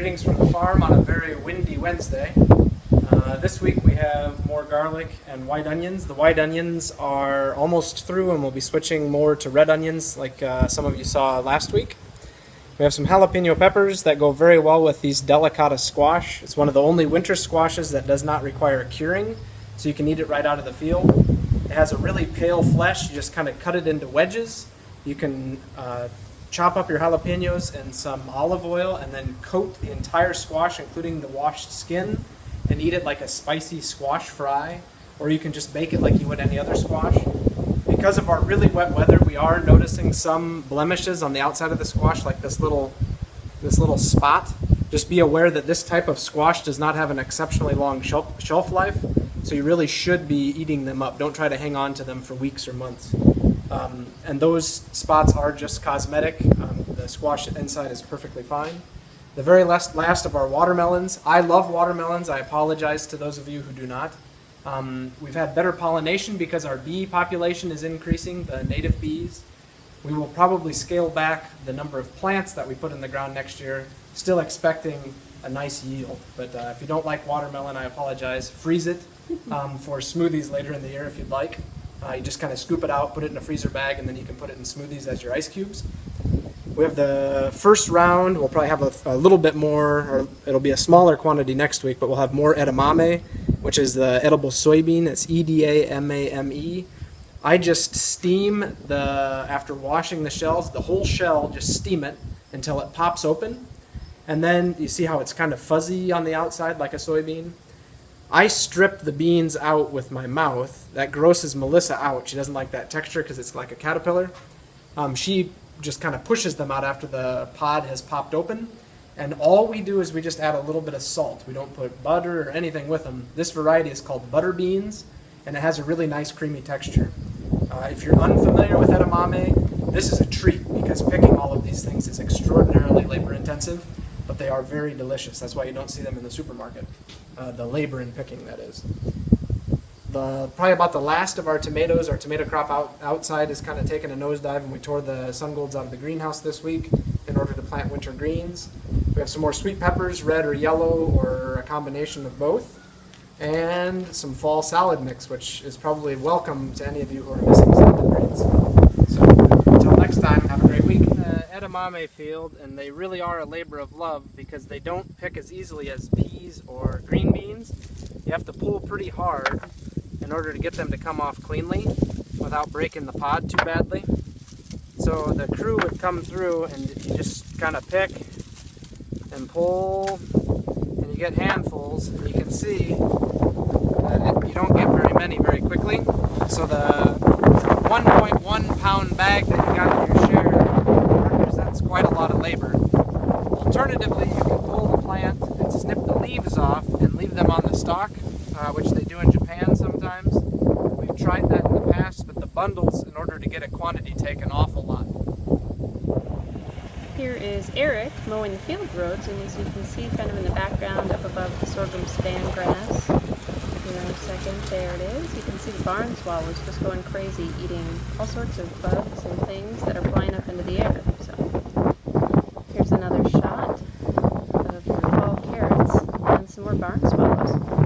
Greetings from the farm on a very windy Wednesday. This week we have more garlic and white onions. The white onions are almost through and we'll be switching more to red onions like some of you saw last week. We have some jalapeno peppers that go very well with these delicata squash. It's one of the only winter squashes that does not require curing, so you can eat it right out of the field. It has a really pale flesh. You just kind of cut it into wedges. You can chop up your jalapenos in some olive oil and then coat the entire squash, including the washed skin, and eat it like a spicy squash fry, or you can just bake it like you would any other squash. Because of our really wet weather, we are noticing some blemishes on the outside of the squash, like this little spot. Just be aware that this type of squash does not have an exceptionally long shelf life, so you really should be eating them up. Don't try to hang on to them for weeks or months. And those spots are just cosmetic. The squash inside is perfectly fine. The very last of our watermelons. I love watermelons. I apologize to those of you who do not. We've had better pollination because our bee population is increasing, the native bees. We will probably scale back the number of plants that we put in the ground next year, still expecting a nice yield. But if you don't like watermelon, I apologize. Freeze it for smoothies later in the year if you'd like. You just kind of scoop it out, put it in a freezer bag, and then you can put it in smoothies as your ice cubes. We have the first round. We'll probably have a little bit more, or it'll be a smaller quantity next week, but we'll have more edamame, which is the edible soybean. It's edamame. I just steam after washing the shells, the whole shell, just steam it until it pops open. And then you see how it's kind of fuzzy on the outside like a soybean. I strip the beans out with my mouth. That grosses Melissa out. She doesn't like that texture because it's like a caterpillar. She just kind of pushes them out after the pod has popped open. And all we do is we just add a little bit of salt. We don't put butter or anything with them. This variety is called butter beans, and it has a really nice creamy texture. If you're unfamiliar with edamame, this is a treat because picking all of these things is extraordinarily labor intensive, but they are very delicious. That's why you don't see them in the supermarket. The labor in picking, that is. Probably about the last of our tomatoes. Our tomato crop outside is kind of taking a nosedive, and we tore the sun golds out of the greenhouse this week in order to plant winter greens. We have some more sweet peppers, red or yellow, or a combination of both, and some fall salad mix, which is probably welcome to any of you who are missing salad greens. So until next time, have a great week. Edamame field, and they really are a labor of love because they don't pick as easily as peas or green beans. You have to pull pretty hard in order to get them to come off cleanly without breaking the pod too badly. So the crew would come through and you just kind of pick and pull, and you get handfuls, and you can see that you don't get very many very quickly. So the 1.1 pound bag that you got in your share represents quite a lot of labor. Alternatively, you can pull the plant and snip the leaves off and leave them on the stalk, which they do in Japan sometimes. We've tried that in the past, but the bundles, in order to get a quantity, take an awful lot. Here is Eric mowing the field roads, and as you can see kind of in the background up above the sorghum span grass, here in a second, there it is. You can see the barn swallows just going crazy, eating all sorts of bugs and things that are flying up into the air. So here's another shot of your fall carrots and some more barn swallows.